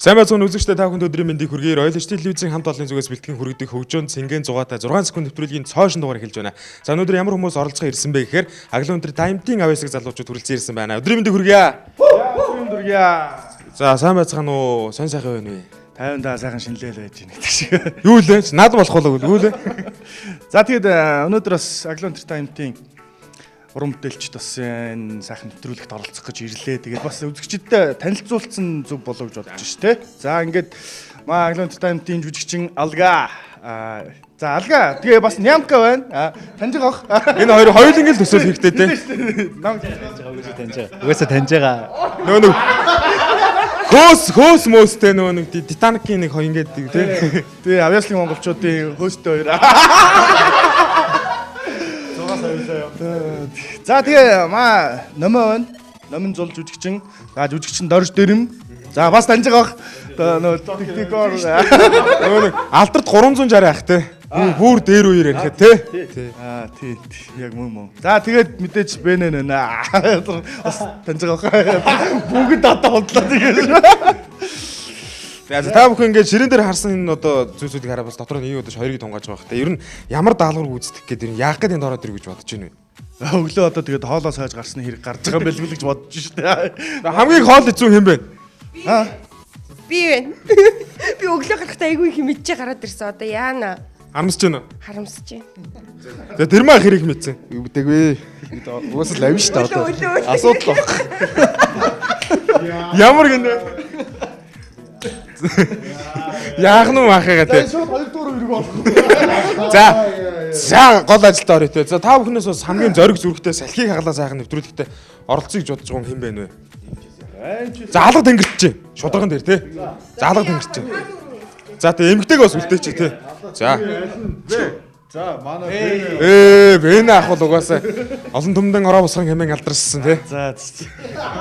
Сайн байцгаана үзэгчдээ та бүхэнд өдрийн мэндийг хүргэе. Royal Steel телевизийн хамт олонны зүгээс бэлтгэн хүргэдэг хөгжөөн цэнгийн 6 секунд нэвтрүүлгийн цоошин дугаар эхэлж байна. За өнөөдөр ямар хүмүүс оролцох ирсэн бэ гэхээр Аглон өндөр таймтын авьяасаг залуучууд хүрэлцэн ирсэн байна. Өдрийн мэндийг хүргэе. Өдрийн хүргэе. За сайн байцгаана уу? Сонь сайхан байна вэ? 50 даа сайхан шинэлэл байж байна гэдэг шиг. Юу лээ? Наад болох болов уу лээ? За тэгээд өнөөдөр бас Аглон өндөр таймтын уран бүтээлчд бас энэ сайхан нэвтрүүлэгт оролцох гэж ирлээ. Тэгээд бас үзэгчдэд танилцуулсан зүг болов гэж бодож ш тэ. За ингээд Аглон Entertainment-ийн жүжигчин Алга. За Алга тэгээ бас Нямка байна. Таньж байгаа бох. Энэ хоёр хоёулангийн л төсөөл хэрэгтэй те. Нам таньж байгаа. Угаасаа таньж байгаа. Нөгөө хөөс мөөстэй нөгөө нэг Титаникийн нэг хоёр ингээд те. Тэгээ авьяаслын монголчуудын хөөстэй хоёр. За тэгээ номоо байна. Номын зул жүжигчин. За жүжигчин Дорж Дэрэм. За бас таньж байгаа бох. Техникоор нөгөө алдарт 360 ах те. Бүр дээр үеэр ярих те. тий. Тий. Яг мөн. За тэгээд мэдээж бэнэ нэ. Бас таньж байгаа бох. Бүгд одоо бодлоо тэгээд. За та бүхэн ингээд ширээн дээр харсан энэ одоо зүйлсүүдийг хараад бас дотор нь юу өдөж хоёрыг тунгааж байгаа хэрэгтэй. Ер нь ямар даалгавар гүйцэтгэх гэдэг нь яах гээд энэ ороод ирэх гэж бодож байна вэ? Өглөө одоо тэгээд хоолоо сайж гарсны хэрэг гарч байгаа юм бэлгэлж бодож штэ. Хамгийн хоол эзэн хэн бэ? Би байна. Би өглөө гарахтаа айгүй их мэдчихэ гараад ирсэн. Одоо яана? Харамсаж байна уу? Харамсаж байна. За тэр маа хэрэг мэдсэн. Юу гэдэг вэ? Уус л авин штэ одоо. Асуудал баг. Ямар гинэ? Яах нь маахыгаа те. Шууд 2 дуур өргөө болох. За гол ажилд орё те. За та бүхнээс бас хамгийн зориг зүрхтэй салхийг хаглаа сайхан нэвтрүүлэхдээ оролцъё гэж бодож байгаа юм хэн бэ нэ? За алга тэнгэрч чи. Шударган дээр те. За алга тэнгэрч чи. За те эмгтэйг бас үлдээч те. За. За манай бэнэ ах бол угаасаа олон түмдэн ороо босгон хэмээн алдарсан те. За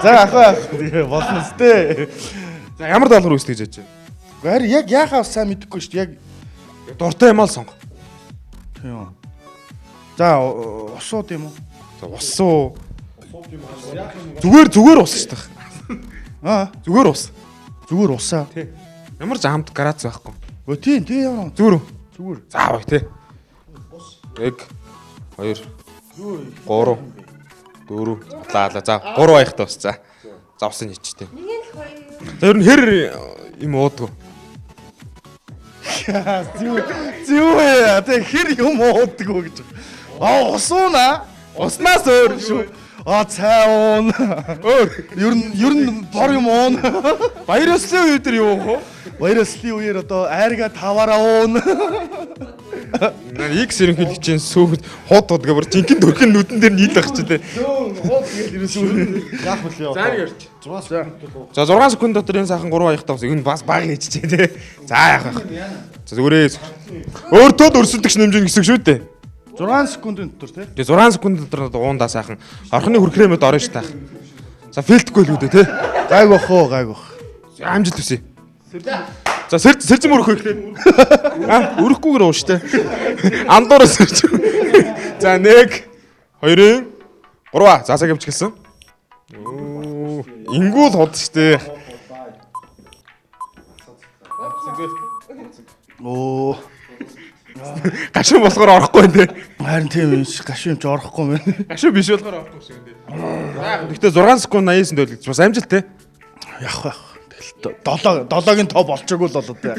ах болно сте. За ямар даалгавар үүсгэж яаж байна? Гэр яг яахаа сайн мэдэхгүй шүү дээ. Яг дуртай юм аа сонго. тийм. За усууд юм уу? За усуу. Зүгээр ус шүү дээ. Зүгээр ус. Зүгээр усаа. Тий. Ямар ч хамт гараац байхгүй. Өө тийм яа. Зүгээр үү? Зүгээр. За бай тий. 1 2 3 4 лаа. За 3 баяхтай ус. За. За усын хийч тий. За ер нь хэр юм уудгүй. Зүү тэг хэр юм ууддаг гэж. Усууна. Уснаас өөр шүү. Цай уун. Өөр. Ер нь бор юм уун. Баяр ёслолын үед юу вэ? Баяр ёслолын үеэр одоо айрга таваараа уун. X ерөнхийлөгчийн сүүх хот гэдгээр жинхэнэ төрхөн нүдэн дээр нийлэх ч тий. Хот тэгэл ерөөсөө яах вэ? За нэг ярьч. За 6 секунд дотор энэ сайхан 3 баяхтай ус энэ бас баг хийчихээ тий. За яах вэ? За зүгээрээ өөртөө өрсөлдөгч нэмжин гэсэн шүү дээ. 6 секундын дотор тий. Тэгээ 6 секунд дотор уундаа сайхан орхны хүрхрэмэд орно ш таах. За филтгүй л үү тий. Гайг бах уу гайг бах. Амжилт хүсье. За сэрзэн өрөх вэ гэхлээр. Өрөхгүйгээр ууш тий. Андуураас сэрж. За 1 2 3 заасаа гэмч гэлсэн. Ингүүл хот штэ. Оо. Гашуун болохоор орохгүй нэ. Харин тийм юм гашуун ч орохгүй мэн. Гашуун биш болохоор орохгүй шиг нэ. Гэхдээ 6 секунд 89-нд байлгаж бас амжилт те. Явах. Тэгэл 7-гийн тоо болчоогүй л болоо те.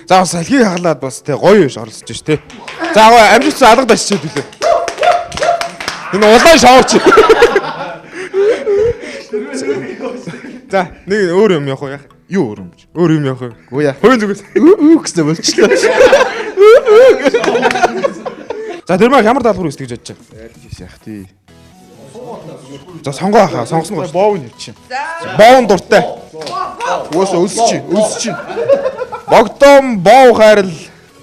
За бас салхийг хаглаад бас те гоё биш оролцож ш те. За амжилт алга дашчихэд үлээ. Энэ улаан шоуч. За нэг өөр юм явах уу яах? Юу өөр юм бэ? Өөр юм явах уу? Үгүй яа. Хөөе зүгээс. Гэстэй болчихлоо. За тэр маа ямар даалгавар үүсгэж бодож байна? Ялж яах тий. За сонгоо хаа, сонгосон гоо. Боов нь явчих. Боон дуртай. Уусаа өлс чинь. Богдом боов хайрал.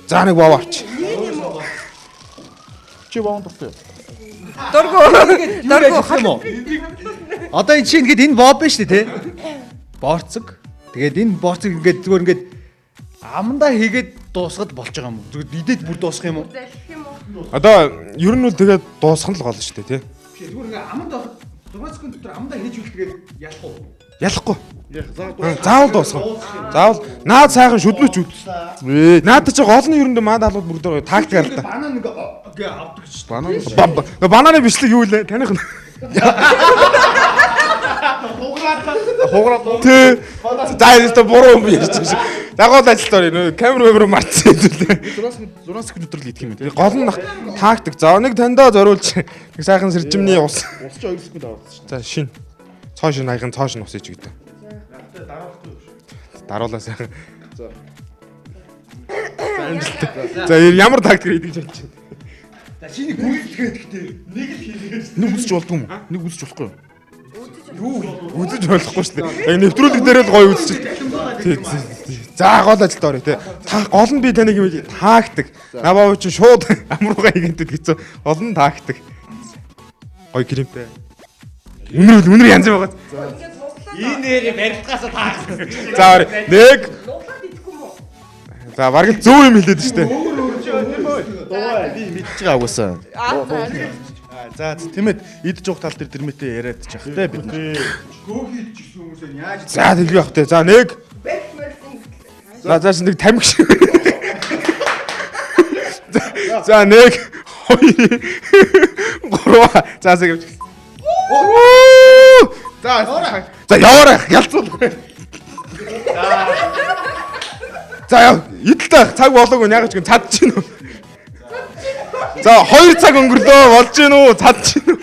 За нэг боов авч. Чи боов дуртай. Дөргөө. Одоо энэ чинь ингээд энэ боб байна шүү дээ, тэ? Борцог. Тэгээд энэ борцог ингээд зүгээр ингээд амандаа хийгээд дуусгад болж байгаа юм уу? Зүгээр идээд бүр дуусгах юм уу? Залхих юм уу? Одоо ер нь үл тэгээд дуусгах нь л гол шүү дээ, тий. Зүгээр ингээд аманд 6 секунд дотор амандаа хийж өгөх тэгээд ялах уу? Ялахгүй. Заавал дуусгах. Заавал наад сайхан шүднөч үд. Наад чи гол нь ерөндөө маа даалууд бүрдээ тактик арга. Банан ингээ авдаг ч. Бананы бичлэг юу вэ? Таних нь. Хугараад. Тэ. За буруу юм ярьж байгаа. Дагуул ажилтаар нөө камер мартсан зүйлээ. 6 секунд өдрөл идэх юм тий. Гол нь тактик. За нэг таньдаа зориулж нэг сайхан сэржимний ус. Усч 2 секунд аваад. За шин. Цоо шин аяхан цоо шин усаж гэдэг. Даруулаа сайхан. За ямар тактик хийдэг ч юм. За чиний гүйлдэхэд гэхдээ нэг л хийлгээж. Нэг үзэж болдгоо юм. Нэг үзэж болохгүй юу? Үзэж болохгүй шүү дээ. Яг нэвтрүүлэг дээр л гоё үзчих. За гол ажилд орё те. Гол нь би таныг юм тактик. Наваа чи шууд амрууга хийгээд хэцүү. Гол нь тактик. Гоё гэрэмтэй. Үнэр янз байгаа. Энэ нэрийг барилдгаасаа таагсан. За нэг. За бараг зөв юм хэлээд штэ. Дуугаа би мэдчихэж байгаа угаасаа. За тиймээд идж уух тал дээр дэрмэтээ яриад ч ах те бид. Гөөхийд ч гэсэн хүмүүсээ яаж. За тэглэх бах те. За нэг. За нэг тамхи шиг. За нэг. Хоёр. Гурав. За сэгэвч. За яваарай. Ялцуул. За яа, идэлтэй цаг болоогүй яагаад ч гэн цад чинь үү. За 2 цаг өнгөрлөө болж гин үү цад чинь үү.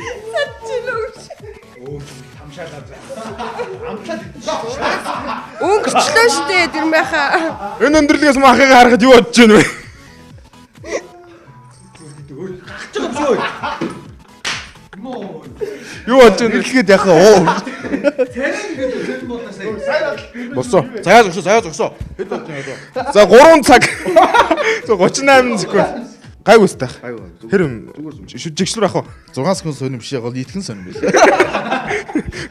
Өнгөрчлөө штэ дэрмэхаа. Энэ өндөрлөгөөс махыг харахад юу бодож гин вэ? Юу бодож гин Ирлгээд яхаа оо. Босоо. Цагаас өгсөө. Хэд болж байна? За 3 цаг. За 38 секунд. Гайгүй өстэй. Хэр юм? Жигшлэр ах уу? 6 секунд сонирм бишээ гол итгэн сонирм байлаа.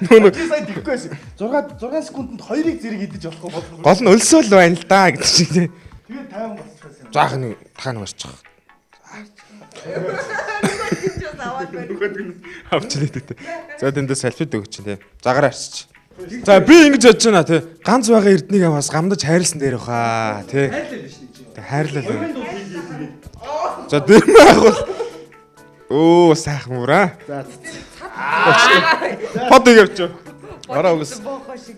Нөө Сайн тэггүй байсан. 6 секундэд 2-ыг зэрэг идэж болохгүй. гол нь өлсөөл байна л да гэдэг шиг тий. Тэгээд 50 болчихсон. Заах нэг тахан гарчих. Авчлаа тий. За тэндээ салфит өгч тий. Загаараа арчиж. За би ингэж бодож байна тий. Ганц байгаа эрднийг бас гамдаж хайрлсан дээр баха тий. Хайрлал. За дэрмээ агуул. Оо сайхан мураа. За Под өгөөч. араа үгс.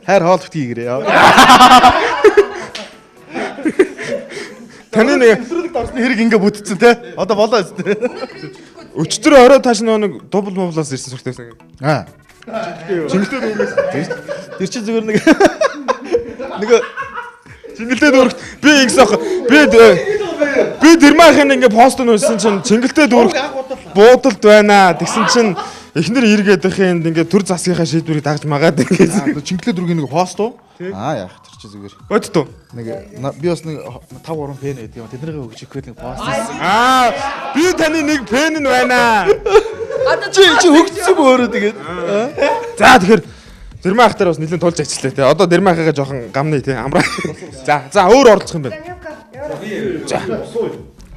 Хайр хоол битгийгээрээ яа. Таны нэг Нэвтрүүлэгт орсны хэрэг ингээ бүтцэн те. Одоо болоо өстэй. өчтөр орой тааш нэг дубл мублаас ирсэн суртайсан. Аа. Чингэлтэй дүүргээс. Тэр чи зүгээр нэг Чингэлтэй дүүргт би ингэсэн ах. Би дэрмаахын ингээ пост нөөсөн чинь чингэлтэй дүүргт буудалд байна. Тэгсэн чинь эхнэр эргээд ихэнд ингээ төр засгийнхаа шийдвэрийг дагж магаад ингээ. чингэлээ дүргийн нэг хост уу? Аа яах тэр чи зүгээр. Бодтоо. Нэг би бас нэг 5 3 пен гэдэг юм. Тэднийг өгч ихэд нэг пост. Би таны нэг пен нь байна. Чи хөгжсөн өөрөө тэгээд. За тэгэхээр дэрмаах дээр бас нэлээд тулж ажиллаа те. Одоо дэрмаахыгаа жоохон гамны те. Амраа. За өөр оролцох юм байна.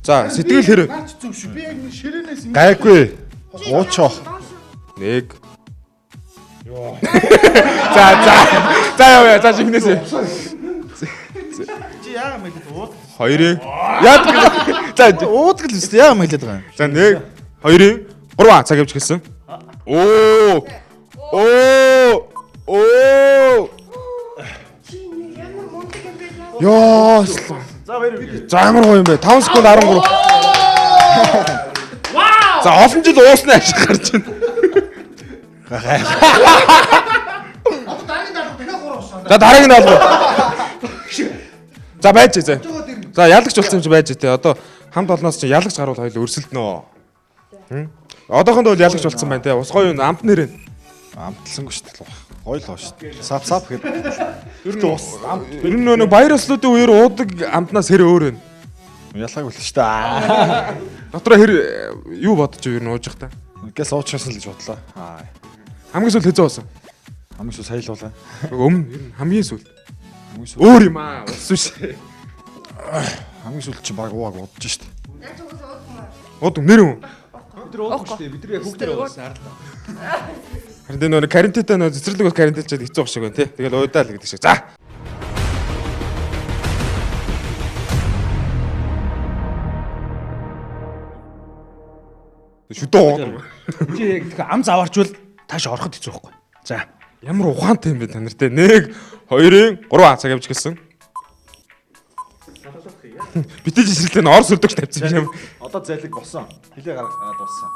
За сэтгэл хэрэг. Наач зүг шүү. Би яг нэг ширээнээс Гайгүй. Уучоо. Нэг. За яа за жигнэсэ. чи яа мэдэд ууд. Хоёрыг. Яад. За Уудаг л үстэй яа мэдэд байгаа юм. за нэг, хоёрыг, гурван цаг явж гэлсэн. Оо. Ёо. За баяр. За ямар гоё юм бэ? 5 секунд 13. За олон жил уусны ашиг гарч байна. За дараагийн даалгавар. За байж зэ. За ялагч болсон юм чи байж тээ. Одоо хамт олноос чи ялагч гаруул хоёул өрсөлдөнө. Одоохондоо бол ялагч болсон байна те. Ус гоё амт нэрэн. Амтлсангүй шүү дээ. Гоё л шүү дээ. Сап гэдэг. Ер нь ус амт. Ер нь нэг баяр ёслолтын үеэр уудаг амтнаас хэр өөр вэ? Ялгааг үлээ шүү дээ. Дотроо хэр юу бодож юу ер нь ууж та? Гэс уучрасан л гэж бодлоо. Аа. Хамгийн сүүл хэзээ уусан? Хамгийн сүүл сая л уулаа. Өмнө ер нь хамгийн сүүл. Хамгийн сүүл. Өөр юм аа. Ус биш. Хамгийн сүүл чи баг ууаг удаж шүү дээ. Уудаг нэр юм. бид нар уухгүй шүү дээ. Бид нар яг хүүхдэр уусан харлаа. Харин энэ нөр карантинтай нөө цэцэрлэг бас карантинчаад хэцүү байх шиг байна тий. Тэгэл уудаал гэдэг шиг. За. Шүдөө уу. Чи яг тэгэхээр ам заваарчвал тааш ороход хэцүү байхгүй. За. Ямар ухаантай юм бэ та нар те. 1 2 3 цаг явж гэлсэн. Битэж эсрэлтэй н орс өрдөгч тавьчихсан юм. Одоо зайлиг болсон. Хилээ гаргаад дууссан.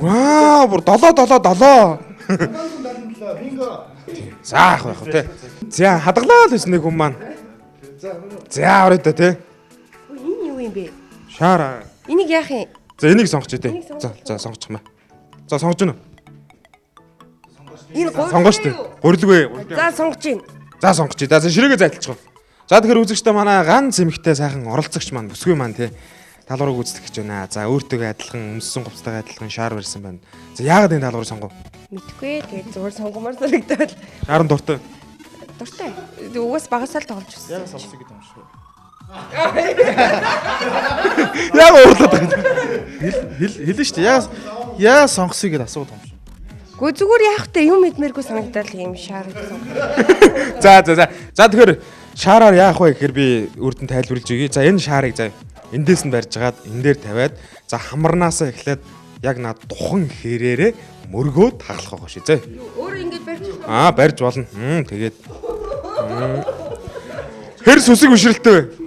Ваа, бүр 7. Бинго. За ах байх те. За хадгалаа л байсан нэг хүн маань. За орой та те. Энэ юу юм бэ? Шаара. Энийг яах юм? За энийг сонгоч те. За сонгочих маа. За сонгож гэнэ. Энэ Сонгооч те. Гурилгүй. За сонгож гин. За сонгоч. За ширээгээ зайлтчих. За тэгэхээр үзэгчтэй манай ганц эмхтэй сайхан оролцогч маань бүсгүй маань те. Талуурыг үздэг гэж байна. За өөртөө адилхан өмссөн хувцастайгаа адилхан шаар барьсан байна. За яагаад энэ талуурыг сонгов? Мэдгүй. Тэгээд зүгээр сонгомоор санагдаад. Шаарн дуртай. Дуртай. Угаас багасаа л тоглож Яг байсан. сонсох гэдэг юм шүү. Яг уурлаад байгаа. Хэлэн шүү дээ. Яа сонгосыг гэдээ асуудаг юм шүү. Гү зүгээр яах вэ? Юм мэдмээргүй санагдаад юм шаар гэсэн. За тэгэхээр шаараар яах вэ гэхээр би үрдэн тайлбарлаж өгье. За энэ шаарыг за эндээс нь барьж гаад энэ дээр тавиад за хамарнаасаа эхлээд яг над духан хэрээрээ мөргөөд хаглах байгаа шүү. За. Өөр ингэж барьчих. Барьж болно. Тэгээд хэр сүсэг бишрэлтэй вэ?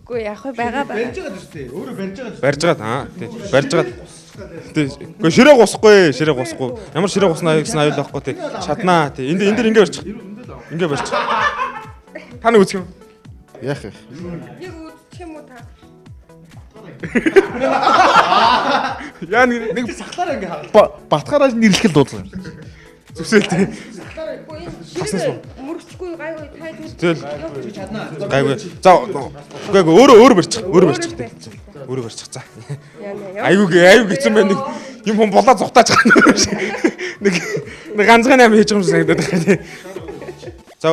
Үгүй яах вэ? Байгаа. Барьж байгаа шүү дээ. Өөрөө барьж байгаа. Барьж гаад тий. Барьж гаад. Гэхдээ ширээ гусахгүй. Ямар ширээ гуснаа гэсэн аюул байхгүй тий. Шатнаа тий. Энд дээр ингэ барьчих. Ингэ барьчих. Та нэг үзэх юм. Яах вэ? Яг үзчих юм уу та? Яа нэг Сахлаараа ингээ хаа. Батгаараа нэрлэхэл дуудлага юм. зүсэл тий. Мөрөхгүй гай тайд Тэгэл гайгүй. За үгүй өөрөө барьчих. Тий. Өөрөө барьчих. За. Айгүй гэсэн байна нэг юм хүн болоо зугатаач байгаа нэг ганцхан аим хийж байгаа юм шиг санагдаад байна тий. За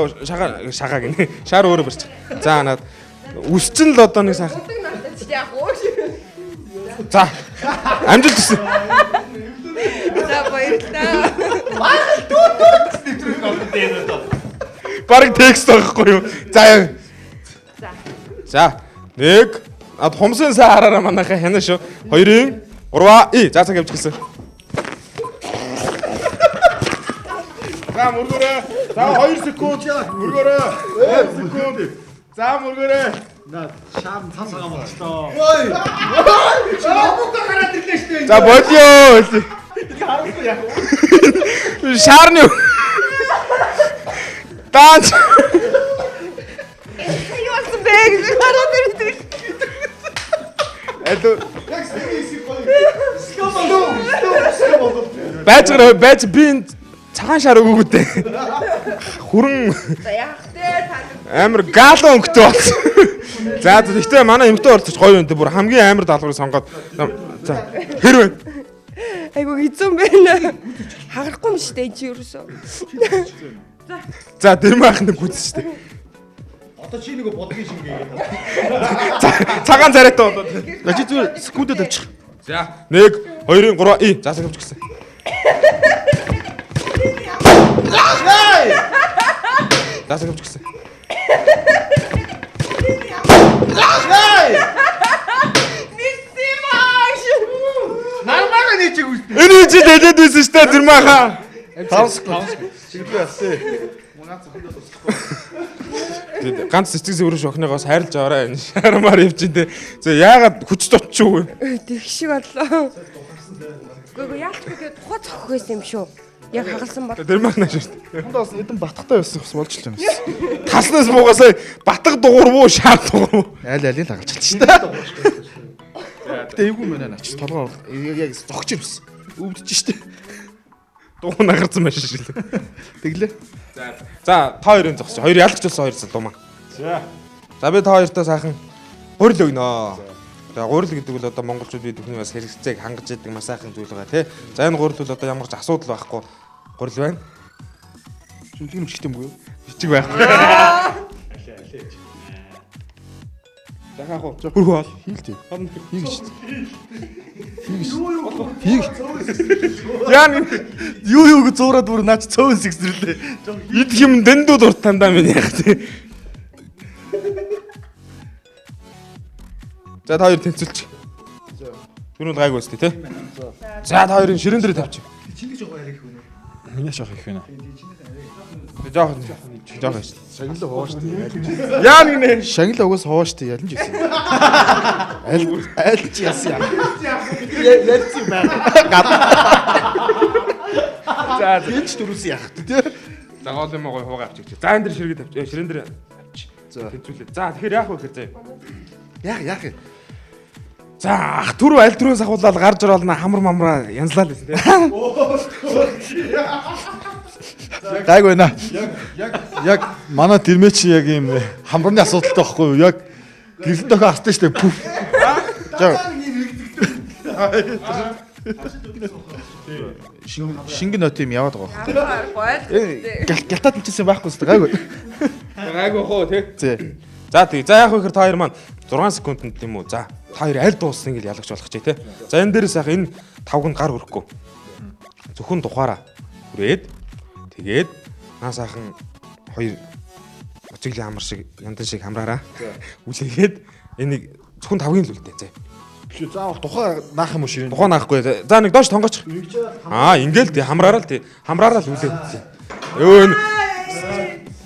шагаа гинэ. Шаар өөрөө барьчих. За наад үсчин л одоо нэг сайхан. яах вэ? За. Амжилт хүсье. За баярлалаа. Бараг текст байхгүй юу? За. За. 1 ад хомсын саа хараараа манайхаа хянаа шүү. 2 3 за цаг явж гэлсэн. За мөргөрөө. За 2 секунд. Мөргөрөө. 2 секунд. За мөргөрөө. Шаам цаас байгаа юм болчлоо. За болио. Шаарны. Данч. Юу болсон бэ? Хараад ирдэг. Алуу. Байж би энэ цагаан шар өгөөгүй дээ. Хүрэн За яах вэ? амар гало өнгөтэй болсон. За гэхдээ манай эмэгтэй оролцож гоё юм дээ. Бүр хамгийн амар даалгаврыг сонгоод. За хэрвээ Айгу хэцүү байна. Хагарахгүй юм шүү дээ энэ чи ерөөсөө. за дэрмаах нэг гүйтс шүү дээ. Одоо чи нэг бодгийн шиг ингээд. Цагаан царайтай болоод. Чи зүгээр секундэд авчих. За 1 2 3 за цаг авч гисэн. За цаг авч гисэн. Нармага нээчиг үстэй. Энэ чи дэлээд байсан шүү дээ дэрмааха. 5 секунд. Чиглээ ясэ. Ганц цэцэг зөөрөш охиныгоос хайрлж аваарай энэ шарамаар явж дээ. За яагаад хүч тотчихгүй. Тэгэх шиг боллоо. Гэхдээ яалтгүй тэгээд тухай цохох байсан юм шүү. Яг хагалсан бол. Дэрмаах нааш шүү дээ. Хондоо бас эдэн батгатай байсан бас болж л юм. Таснаас буугасаа батг дугур муу шаар дугур муу. Алийг хагалж чадчих шүү дээ. Гэтэ эвгүй мэнэ нач толгоо яг зогч юмс. Өвдөж штэ. Дугур нагарсан байж шүү дээ. Тэглээ. За та хоёрын зогсож. Хоёр ялгч болсон хоёр дуу маа. За би та хоёртаа сайхан гурил өгнө. Тэгээ гурил гэдэг бол одоо монголчууд бид бүхний бас хэрэгцээг хангаж яадаг маш сайхан зүйл байгаа тий. За энэ гурил бол одоо ямар ч асуудал байхгүй гурил байна. Шүмтлэг юм чигтэй юм уу? Бичиг байхгүй. Дахиад хуу. Хөрхөө бол. Хийлтэй. Хон. Яа юу гэж зуураад бүр наач цөөн сэгсэрлээ. Идэх юм дэндүү дурт тандаа минь яах тий. За та хоёр тэнцүүлчих. Түрүүнд гайг өстэй тий. За та хоёрын ширэн дээр тавьчих. Чиний жоо ярих хүн. Миний шах их байна. Жоох жоох. Шагнал хооштой. Яа нэг нэ. Шагнал угаас хооштой ялж ирсэн. Аль ч яасан. Ялцсан байна. За Энд ч дөрүс яах тий. за гол юм гой хуугаа авчих. За энэ дэр ширгээ тавьчих. Ширэн дээр авчих. За. Тэнцүүлээ. За тэгэхээр яах вэ гэхээр заа. Яах юм. За ах түрүү аль түрүүн сахуулаад гарч оролно хамар мамраа янзлаа л байсан тий. Гайг байна. Яг манай тэрмэч яг юм хамрын асуудалтай байхгүй юу? Яг гэрэлт дохоо астай штэ. Пүф. Шингэн нот юм яваад байгаа байхгүй. Гялтаад мчсэн байхгүй шүү дээ. Гайг байна. Гайг бохоо тий. Зэ. За тий. За яах вэ гэхээр та хоёр маань 6 секундэд юм уу? За та хоёр аль дуусна гэж ялгаж болох ч тий. За энэ дээрээс яг энэ тавганд гар хүрэхгүй. Зөвхөн тухаараа хүрээд тэгээд наасаахан хоёр өчиглийн амар шиг яндан шиг хамраараа үлээгээд энийг зөвхөн тавгийн л үлдээ. Заавал тухай наах юм уу ширээ? Тухайн наахгүй. За нэг доош тонгооч. Аа ингээл тий хамраараа л тий. Хамраараа л үлээ.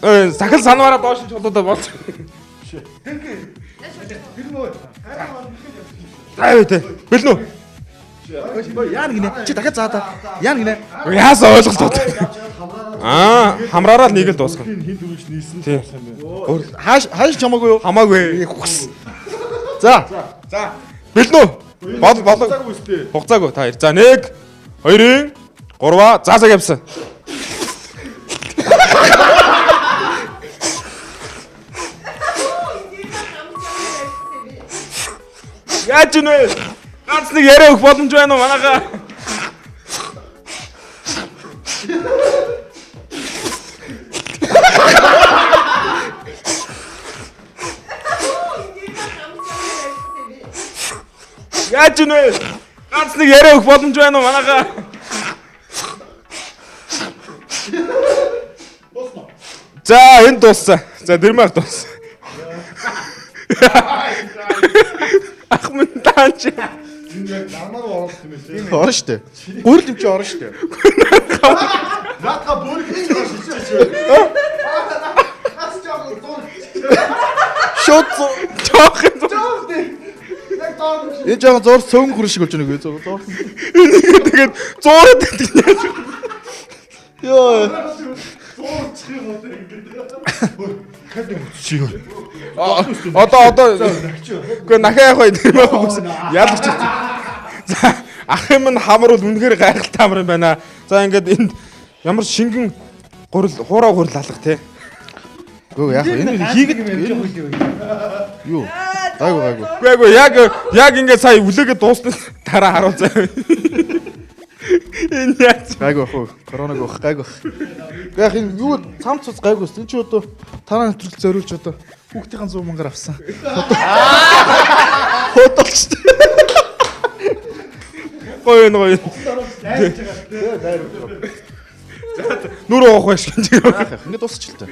Өө сахал санаваараа доош нь чулуудаа бооч. Аа тий. Бэлнү. Яа гинэ? Чи дахиад заа та. Яа гинэ? Яасан ойлголт. Аа хамраараа л нэг л дуусгах. Хин дөрвч нийсэн Тий. Хааш чамаагүй юу? Хамаагүй. За. За. Бэлнү. Болоо. Хугацаагүй та хоёр. За 1 2 3 заасаг явсан. Яаж ч нэ? Ганц нэг яриа өгөх боломж байна уу манайхаа? Яаж ч нэ? Ганц нэг яриа өгөх боломж байна уу манайхаа? За энэ дууссан. За дэрмэг дууссан. Ах минь таанч. Орно штэ. Гүрэл юм чи орно штэ. Шот Жоох. энэ жоо зур цөөн хүрэн шиг болж байна үгүй зур. Энийг тэгээд зуураад байдаг. Йоо. Одоо үгүй нахаа явах юм яалч. За ах юм нь хамар бол үнэхээр гайхалтай хамар юм байна. За ингээд энд ямар шингэн хуураа гурил алах те. Гөө яах вэ? Энэ хийгээд юу? Гайгүй яг ингээд сая үлээгээд дуусна дараа харуулзаа. Энэ яц. Гайгүй ах уу? Коронаг ах гайгүй. Яг энэ юу цамц цус гайгүй. Энэ чи одоо танаа нэвтрүүлэг зориулж одоо хүүхдийн 100 мянгаар авсан. Хотолч. Гоё. Нүр уух байж гэж. Ингээд дуусчихлаа.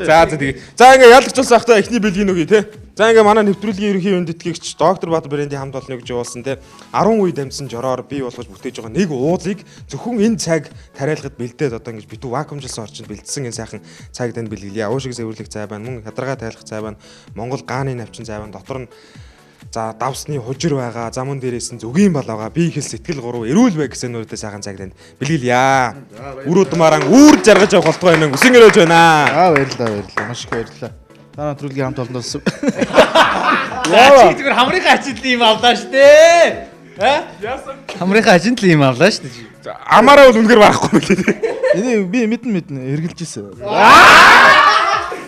За тэгээ. За ингээ ялгчулсан ахта эхний бэлгийн үгүй те. За ингээ манай нэвтрүүлгийн ерөнхий үндэтгэгч доктор Баатар Брендийн хамт олонны гэж явуулсан те. 10 үе дамжсан жороор бий болгож бүтээж байгаа нэг уулыг зөвхөн энэ цаг тариалахад бэлдээд одоо ингээ битүү вакуумжилсан орчинд бэлдсэн энэ сайхан цаг танд бэлгэлье. Уушиг сэвэрлэх цай байна, мөн хадрагаа тайлах цай байна, Монгол гааны навчин цай байна. Дотор нь за давсны хужир байгаа, замун дээрээс нь зүгийн бал байгаа. Би их сэтгэл гурав эрүүл бай гэсэн нүрдээ сайхан цаг танд бэлгэлье. Үр удмаараа үүр жаргаж явах болтгой юм өсөн өрөөж байна. Баярлалаа. Маш их баярлалаа. Танаа нэвтрүүлгийн хамт олонд болсон. Яа чи зүгээр хамрынхаа ачид л юм авлаа штэ. Яасан? Хамрынхаа ачид л юм авлаа штэ. Амаараа бол үнэхээр барахгүй мөлий. Энийг би мэдэн эргэлж ирсэн.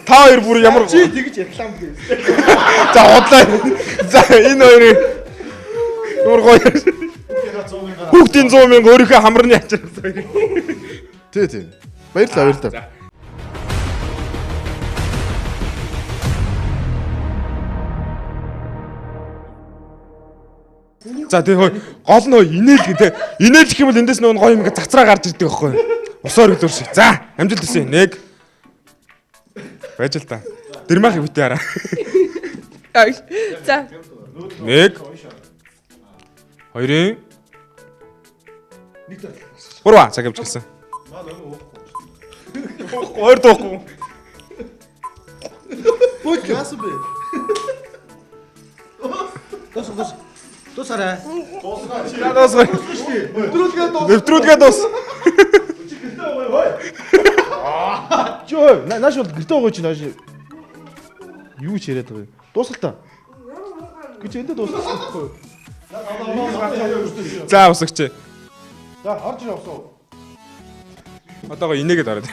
Та хоёр бүр ямар Чи тэгж реклам хийсэн. за хотлоо. За энэ хоёрыг ямар гоё. Хүүхдийн 100 мянга өөрийнхөө хамрны ачаасан хоёрыг. Тий. Баярлалаа. За тэгээ хой гол нөө инээл гэ. Инээл гэх юм бол эндээс нөө гоё юм ингээ цацраа гарч ирдэг байхгүй. Усаар гэлүүр шиг. За, амжилт хүсье. 1 байж л та. Дэрмах битээ хараа. За. 1 2 3 цаг явж гэлсэн. Хоёр дуухгүй. Бөөч яасан бэ? Дуусаарай. Дуусгай. Нэвтрүүлгээ дуус. Жоо, нааш бол гэртээ байгаа чи нааш. Юу ч яриад байгаа юм. Дуусгал та. Гэж эндээ дуусгахгүй. За усагч. За, орж ир авсаа. Одоогоо инээгээд ороод.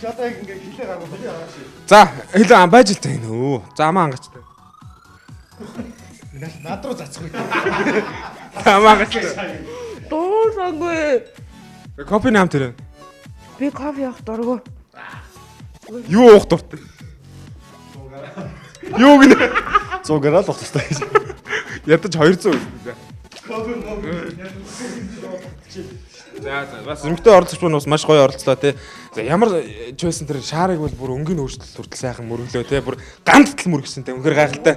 Чи одоо яг ингээ хилээ гаргах юм яа чи. За, хэлээ байж л тань нөө. За амаа ангач. Над руу цацгүй. Амаа ангач. Дуусаагүй. Кофе нам тэр. Би кофе явах дурггүй. Юу уух дуртай? Юу гинэ? 100 грам л уух тустай гэж. Ядаж 200 үү? За бас эмгтэй оролцогч нь бас маш гоё оролцлоо тий. За ямар ч байсан тэр шаарыг бол бүр өнгийн өөрчлөлт хүртэл сайхан мөрөглөө тий. Бүр ганцтал мөрөгсөн тий. Үнэхээр гайхалтай.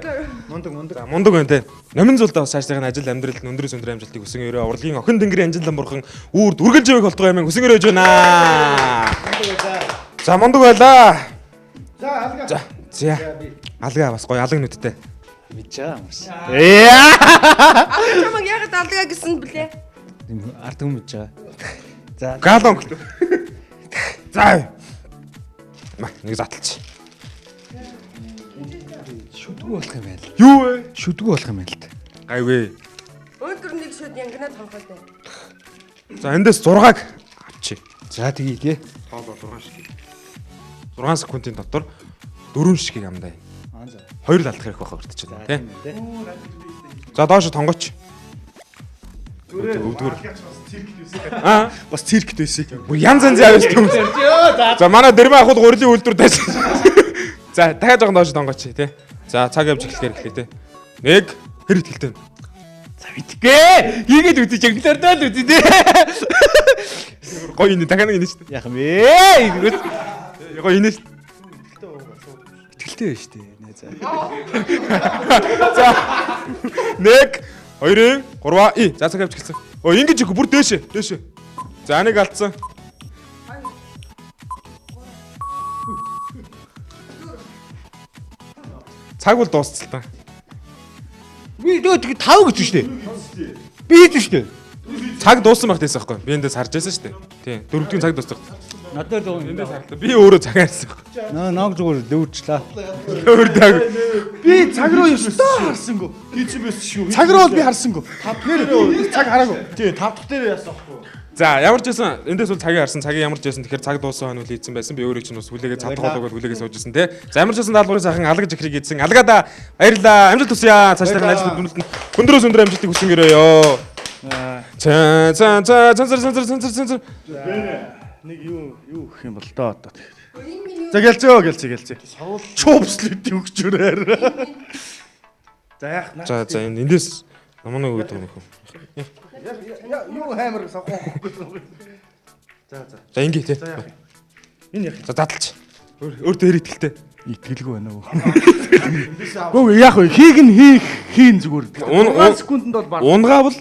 За мундаг байна тий. Номин зулдаа бас цаашдын ажил амьдралд өндрөөс өндөр амжилтыг хүсэн өрөө урлагийн охин тэнгэрийн анжилан бурхан үрд үргэлж явах болтгоо юм хүсэн өрөөж байна. За мундаг байлаа. За за алгаа бас гоё алга нүдтэй. Мэдж байгаа юм шиг. Чамаг ягаад алгаа гэсэн блэ? Ард хүн мэдж байгаа. За. Галон. За. Нэг затлч. Шүдгүү болох юм байна л. Юу вэ? Шүдгүү болох юм байна л. Гайвэ. Өнөөдөр нэг шууд янгнаад хонхолтой. За эндээс 6-аг авчи. За тгий тий. Хоолоо 6 шиг. 6 секундын дотор 4 шигийг амдаа. Аа за. 2 л алдах хэрэг байхаа өртөж байна тий. За доош тонгоч. Өвдгөр. Аа Бас циркт байсан. бүр янз янзын авьяас төм. За манай дэрмэ ахуд гурилын үйлдвэр тааш. За дахиад жоохон доош тонгоч тий. За цаг явж эхлэхээр тий. 1 хэр ихтэй. За битгээ. Хийгээд үтэж жонглоор л үтээ тий. Гоё инээ дахиад нэг инээ шүү дээ. Яах юм бэ? Гоё инээ шүү. Итгэлтэй байна шүү дээ. Нэ за. За 1 2 3 за цаг авч гэлсэн. Ингэж их бүр дээшээ. За нэг алдсан. Цаг бол дуусцал та. Би тэгээ 5 гэж шүү дээ. Би хийсэн шүү дээ. Цаг дууссан байх гэсэн байхгүй. Би эндээс харж байсан шүү дээ. Тий. Дөрөвдүгээр цаг дууссан. Надад л Эндээс харлаа. Би өөрөө цаг харсан. Ног зүгээр дөвчлээ. Өөр цаг. Би цаг руу ёстой харсангүй. Тийч биш шүү. Цаг руу бол би харсангүй. Тэр цаг хараагүй. Тий, 5 дахь дээр яасан аахгүй. За ямар ч байсан эндээс бол цагийг харсан. Цагийг ямар ч байсан тэгэхээр цаг дууссан хойно үл хийсэн байсан. Би өөрөө ч бас хүлээгээ цадгуулаад хүлээгээ суужсэн тий. За ямар ч байсан даалгаврын сайхан алгаж ихрийг ийдсэн. Алгаада баярлаа. Амжилт хүсье. Цаашдаа ажил дүнэлт нь өндрөөс өндөр амжилтыг хүсэн гэрээё. За. Нэг юу гэх юм бол доо одоо. За гэлцээ. Чуупслэт өгчөөрэй. За яах наа. За эндээс намаа өгөөд байгаа нөхөө. Юу хаймар савхан хөөхгүй. За ингээ тий. Энэ яах. За задлч. Өөр дээр итгэлтэй. Итгэлгүй байна уу? Гөө яах вэ? Хийн зүгээр. 1 секундэд бол баг. Унгаавал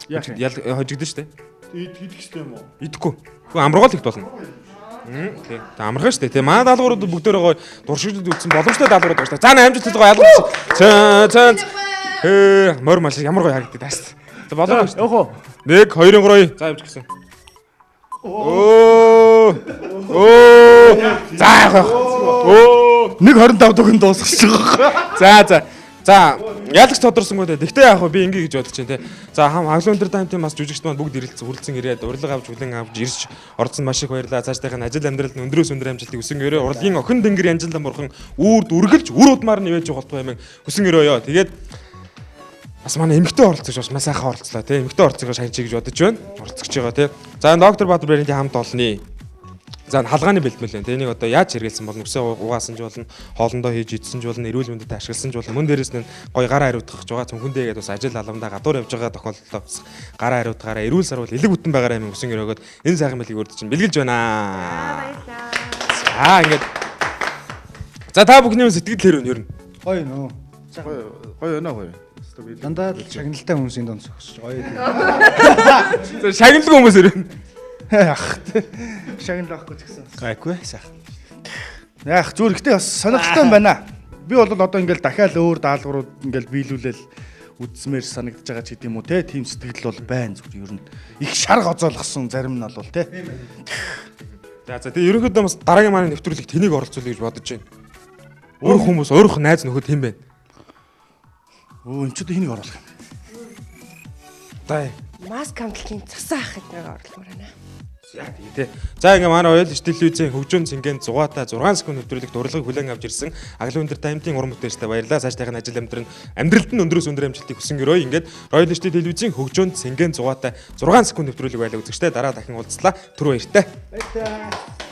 Яах вэ? хожигдсон шүү дээ. Идэх хэрэгтэй юм уу? Идэхгүй. Хөө амаргаал ихт болно. Тий. Та амархан шүү дээ. Тий. Манай даалгаврууд бүгдээрээ дуршигдд үзсэн боломжтой даалгаврууд байна шүү дээ. За амжилт хэлж байгаа ялгаж. Мөр маш ямар гоё харагддаг таас. За болоо шүү дээ. Явах уу? 1 2 3. За явж гисэн. За явах. 1.25 дөгөн дуусчих байгаа. За яалагч тодорсонгүй дээ. Гэхдээ яг би ингээ гэж бодож байна те. За хаглын өндөр таймтын бас жүжигчд маань бүгд хүрэлцэн ирээд урилга авч хүлэн авч ирж орцсон маш их баярлаа. Цаашдынхаа ажил амьдралд өндрөөс өндөр амжилтыг хүсэн өрөө урлагийн охин тэнгэрийн анжилан бурхан үрд үргэлж үр удмаар нивэж болтугай юм хүсэн өрөөё. Тэгээд бас манай эмэгтэй оролцогч бас маш сайхан оролцлоо те. Эмэгтэй оролцогч шагнчий гэж бодож байна. Оролцогч байгаа те. За доктор Баатар Баринти хамт олны За халгааны бэлтмэл байна. Тэнийг одоо яаж хэрэгэлсэн бол нүсээ угаасан ч болно, хоолндоо хийж идсэн ч болно, эрүүл мэндэд ашигласан ч болно. Мөн дээрээс нь гоё гараа хариуцах жгаа цүнхэндээ гэдэг бас ажил аламдаа гадуур явж байгаа тохиолдолд бас гараа хариуцгаараа эрүүл сарвал элэг бүтэн байгаараа юм өсөн өрөөгөөд энэ сайхан мэлийг урд чинь бэлгэлж байна. За ингээд за та бүхний сэтгэл хэрэг нь ер нь Гоё нөө. Гоё өнөө гоё. Дандаа шагналтай хүмүүсийн донд зогсож гоё. шагналгүй хүмүүс ер нь Ах тий. Шагналахгүй ч гэсэн. гайгүй сайхан. Яах зүгээр ихтэй бас сонирхолтой юм байна. Би бол одоо ингээл дахиад өөр даалгаврууд ингээл биелүүлэл үдсмээр санагдаж байгаа ч гэдэм үү те. Тим сэтгэл бол байна зүгээр ер нь. Их шарга оцоолгосон зарим нь бол те. За тэгээ ерөнхийдөө бас дараагийн маань нэвтрүүлэг тэнийг оролцуулъя гэж бодож байна. Өөр хүмүүс, өөр найз нөхөд хэн бэ? Өө энэ ч одоо хэнийг оруулах юм. За Маск хамтлагийн засаа ах гэдэг нэг орломоор байна. яа тий. За ингээ манай ойл телевизийн хөгжөөн цэнгийн 6-та 6 секунд нэвтрүүлэгт урилгыг хүлээн авч ирсэн Аглон Entertainment-ийн уран бүтээлчтэй баярлалаа. Цаашдын ажил амьдралд нь өндрөөс өндөр амжилтыг хүсэнгөрөө ингээд Royal телевизийн хөгжөөн цэнгийн 6-та 6 секунд нэвтрүүлэг байлаа үзэгчтэй дараа дахин уулзлаа. Түр баяртай. Баярлалаа.